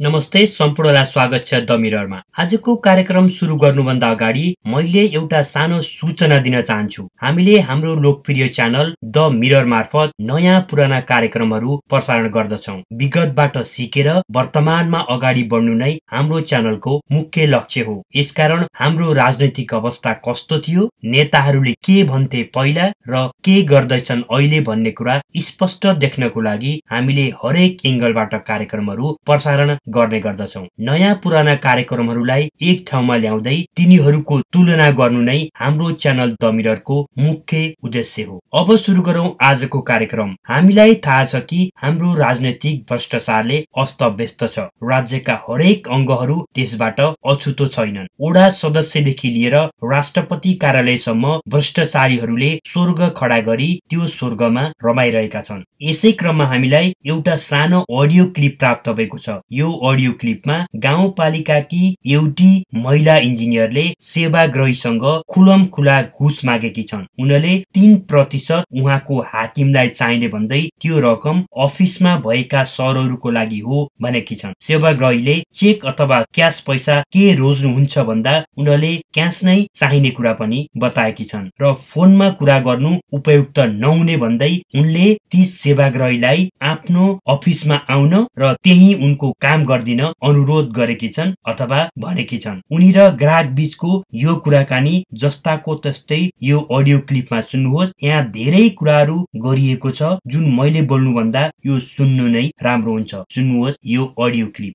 नमस्ते, सम्पूर्णलाई स्वागत छ द मिररमा। आजको कार्यक्रम सुरु गर्नुभन्दा अगाडि मैले एउटा सानो सूचना दिन चाहन्छु। हामीले हाम्रो लोकप्रिय च्यानल द मिरर मार्फत नयाँ पुराना कार्यक्रमहरू प्रसारण गर्दछौं। विगतबाट सिकेर वर्तमानमा अगाडि बढ्नु नै हाम्रो च्यानलको मुख्य लक्ष्य हो। यसकारण हाम्रो राजनैतिक अवस्था कस्तो थियो, नेताहरूले के भन्थे पहिला र के गर्दैछन् अहिले भन्ने कुरा स्पष्ट देख्नको लागि हामीले हरेक एंगलबाट कार्यक्रमहरू प्रसारण गर्ने गर्दछौं। नयाँ पुराना कार्यक्रमहरूलाई एक ठाउँमा ल्याउँदै तिनीहरूको तुलना गर्नु नै हाम्रो च्यानल द मिररको मुख्य उद्देश्य हो। अब सुरु गरौं आजको कार्यक्रम। हामीलाई थाहा छ कि हाम्रो राजनैतिक भ्रष्टाचारले अस्तव्यस्त छ। राज्यका हरेक अंगहरू त्यसबाट अछुतो छैनन्। वडा सदस्यदेखि लिएर राष्ट्रपति कार्यालयसम्म भ्रष्टाचारीहरूले स्वर्ग खडा गरी त्यो स्वर्गमा रमाइरहेका छन्। यसै क्रममा हामीलाई एउटा सानो अडियो क्लिप प्राप्त भएको छ। यो अडियो क्लिपमा गाउँपालिकाकी एउटी महिला इन्जिनियरले सेवाग्राहीसँग खुलम खुला घुस मागेकी छन्। उनले 3% उहाँको हाकिमलाई चाहिने भन्दै त्यो रकम अफिसमा भएका सरहरूको लागि हो भनेकी छन्। सेवाग्राहीले चेक अथवा क्याश पैसा के रोज्नुहुन्छ भन्दा उनले क्याश नै चाहिने कुरा पनि बताएकी छन् र फोनमा कुरा गर्नु उपयुक्त नहुने भन्दै उनले ती सेवाग्राहीलाई आफ्नो अफिसमा आउन र त्यही उनको काम गर्दिन अनुरोध गरेकी छन् अथवा भनेकी छन्। उनी र ग्राहक बीचको यो कुराकानी जस्ताको तस्तै यो अडियो क्लिपमा सुन्नुहोस्। यहाँ धेरै कुराहरू गरिएको छ जुन मैले बोल्नु भन्दा यो सुन्नु नै राम्रो हुन्छ। सुन्नुहोस् यो अडियो क्लिप।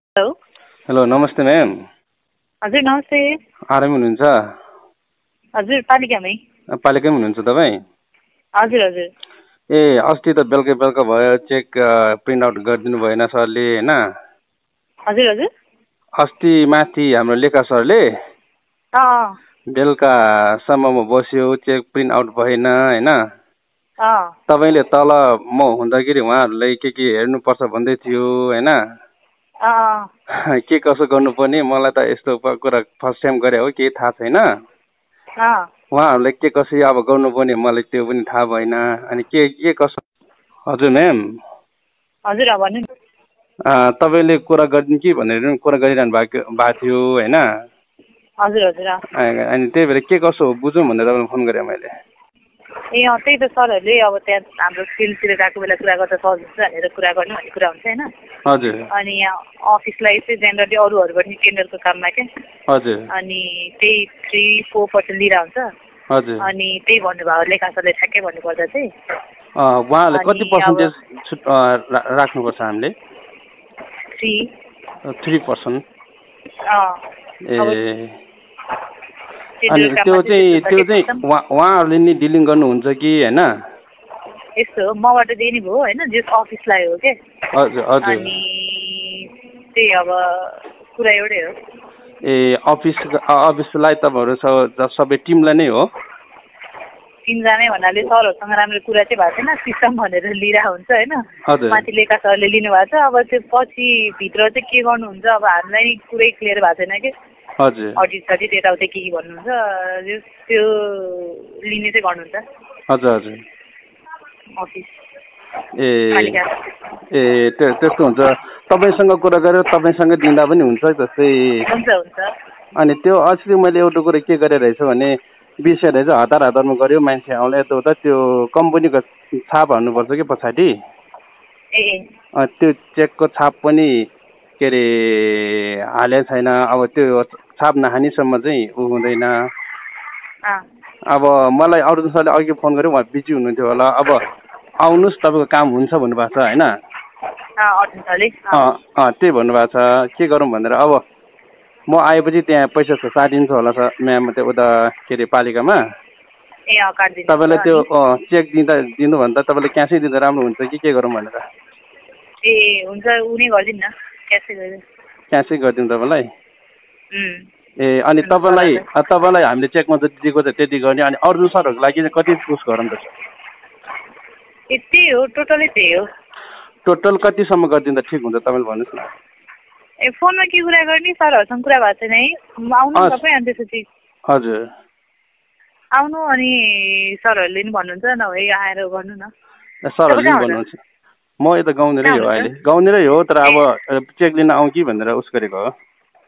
हेलो, नमस्ते म्याम। हजुर नमस्ते। आराम हुनुहुन्छ? हजुर, पालिकामै हुनुहुन्छ तपाईँ? हजुर हजुर। ए, अस्ति त बेलुका भयो, चेक प्रिन्ट आउट गरिदिनु भएन सरले होइन? हजुर हजुर। अस्ति माथि हाम्रो लेखा सरले बेलुकासम्म बस्यो, चेक प्रिन्ट आउट भएन होइन? तपाईँले तल म हुँदाखेरि उहाँहरूलाई के हेर्नुपर्छ भन्दै थियो होइन? के कसो गर्नुपर्ने मलाई त यस्तो कुरा फर्स्ट टाइम गरे हो, केही थाहा छैन। उहाँहरूलाई के कसरी अब गर्नुपर्ने मलाई त्यो पनि थाहा भएन। अनि के कसो? हजुर म्याम। हजुर भन्नु। तपाईँले कुरा गरिदिनु कि भनेर कुरा गरिरहनु भएको थियो होइन? हजुर हजुर। अनि त्यही भएर के कसो हो बुझौँ भनेर तपाईँलाई फोन गरेँ मैले। ए त्यही त सरहरूले अब त्यहाँ हाम्रो फिल्डतिर गएको बेला कुरा गर्दा सहज हुन्छ भनेर कुरा गर्नु भन्ने कुरा हुन्छ होइन? हजुर। अनि यहाँ अफिसलाई चाहिँ जेनरली अरूहरूबाट टेन्डरको काममा क्या। हजुर। अनि त्यही 3-4% लिएर हुन्छ। हजुर। अनि त्यही भन्नुभयो लेखा सरले ठ्याक्कै भन्नुपर्दा चाहिँ उहाँहरूले कति पर्सेन्टेज राख्नुपर्छ हामीले? 3%। ए, अनि त्यो चाहिँ उहाँहरूले नि डिलिङ गर्नुहुन्छ कि होइन? यस्तो हो, मबाट दिने भयो होइन, जस अफिसलाई हो के। हजुर हजुर। अनि त्यही अब कुरा एउटै हो। ए, अफिसलाई तपाईँहरू सबै टिमलाई नै हो? तिनजनै भन्नाले सरहरूसँग राम्रो कुरा चाहिँ भएको छैन, सिस्टम भनेर लिइरहेको हुन्छ होइन? माथि लेखा सरले लिनुभएको छ। अब त्यो पछि भित्र चाहिँ के गर्नुहुन्छ अब हामीलाई नि पुरै क्लियर भएको छैन कि। हजुर। अडिट सडिट यताउता के भन्नुहुन्छ, त्यो लिने चाहिँ गर्नुहुन्छ। हजुर हजुर। अफिस त्यस्तो हुन्छ। तपाईँसँग कुरा गरेर तपाईँसँग दिँदा पनि हुन्छ जस्तै? हुन्छ हुन्छ। अनि त्यो अस्ति मैले एउटा कुरा के गरेर रहेछ भने विषय रहेछ, हतारमा गऱ्यो, मान्छे आउला यताउता, त्यो कम्पनीको छाप हाल्नुपर्छ कि पछाडि। त्यो चेकको छाप पनि के अरे हालेको छैन। अब त्यो छाप नहानीसम्म चाहिँ ऊ हुँदैन। अब मलाई अरू सरले अघि फोन गरेँ, उहाँ बिजी हुनुहुन्थ्यो होला। अब आउनुहोस् तपाईँको काम हुन्छ भन्नुभएको छ होइन? त्यही भन्नुभएको छ। के गरौँ भनेर अब म आएपछि त्यहाँ पैसा साटिन्छ होला सर म्याम, त्यो उता के अरे पालिकामा। तपाईँलाई त्यो चेक दिनु भन्दा तपाईँले क्यासै दिँदा राम्रो हुन्छ कि के गरौँ भनेर? ए हुन्छ, उनी गरिदिनु न, क्यासै गरिदिनु तपाईँलाई। ए, अनि तपाईँलाई हामीले चेकमा जति दिएको छ त्यति गर्ने। अनि अरू सरहरूको लागि चाहिँ कति पुस गरौँ त? त्यही हो, टोटलै त्यही हो। टोटल कतिसम्म गरिदिँदा ठिक हुन्छ तपाईँले भन्नुहोस् न। ए, फोनमा के कुरा गर्ने, सरहरूसँग कुरा भएको छैन है? आउनु तपाईँ। अनि त्यसपछि हजुर आउनु, अनि सरहरूले नि भन्नुहुन्छ, नभए आएर गर्नु न। सरहरूले भन्नुहुन्छ? म यता गाउँनेरै हो अहिले गाउँनेरै हो तर अब चेक लिन आउँ कि भनेर उस गरेको हो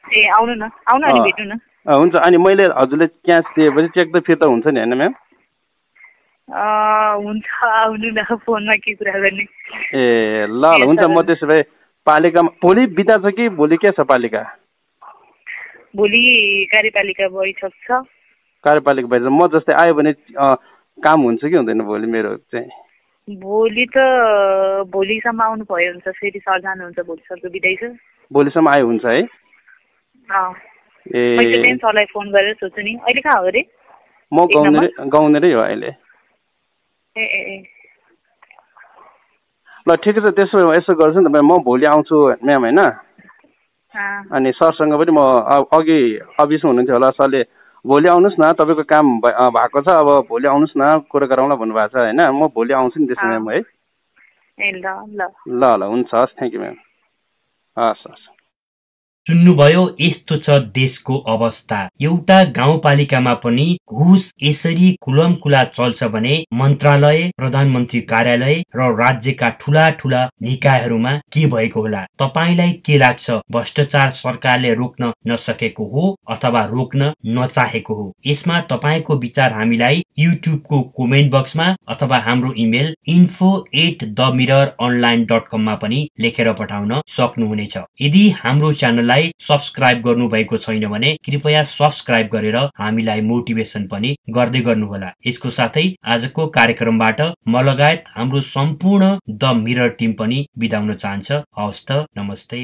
ए आउनु न आउनु अनि भेट्नु न हुन्छ अनि मैले हजुरले क्यास दिएपछि चेक त फिर्ता हुन्छ नि हैन म्याम हुन्छ आउनु न फोनमा के कुरा गर्ने ए ल ल हुन्छ म त्यसो भए पालिकामा भोलि बिदा छ कि भोलि के छ पालिका भोलि कार्यपालिका बैठक छ कार्यपालिका बैठक म जस्तै आयो भने काम हुन्छ कि हुँदैन भोलि मेरो चाहिँ भोलि त भोलिसम्म आउनु भयो हुन्छ फेरि सर जानुहुन्छ भोलि सरको बिदाइ छ भोलिसम्म आयो हुन्छ है मैले सरलाई फोन गरेर सोध्छु नि अहिले कहाँ हो अरे म गाउँनेरै हो अहिले ए ल ठिकै छ त्यसो यसो गर्छु नि त म भोलि आउँछु म्याम होइन अनि सरसँग पनि म अघि अफिसमा हुनुहुन्थ्यो होला सरले भोलि आउनुहोस् न तपाईँको काम भएको छ अब भोलि आउनुहोस् न कुरा गरौँला भन्नुभएको छ होइन म भोलि आउँछु नि त्यसो म्याम है ल ल हुन्छ हस् थ्याङ्क यू म्याम हस् हस् सुन्नुभयो यस्तो छ देशको अवस्था एउटा गाउँपालिकामा पनि घुस यसरी खुलमखुला चल्छ भने मन्त्रालय प्रधानमन्त्री कार्यालय र राज्यका ठूला ठूला निकायहरूमा के भएको होला तपाईलाई के लाग्छ भ्रष्टाचार सरकारले रोक्न नसकेको हो अथवा रोक्न नचाहेको हो यसमा तपाईको विचार हामीलाई युट्युबको कमेन्ट बक्समा अथवा हाम्रो इमेल info@themirroronline.com मा पनि लेखेर पठाउन सक्नुहुनेछ यदि हाम्रो च्यानललाई सब्स्क्राइब गर्नु भएको छैन भने कृपया सब्स्क्राइब गरेर हामीलाई मोटिभेसन पनि गर्दै गर्नुहोला यसको साथै आजको कार्यक्रमबाट म लगायत हाम्रो सम्पूर्ण द मिरर टिम पनि बिदा हुन चाहन्छ हवस् त नमस्ते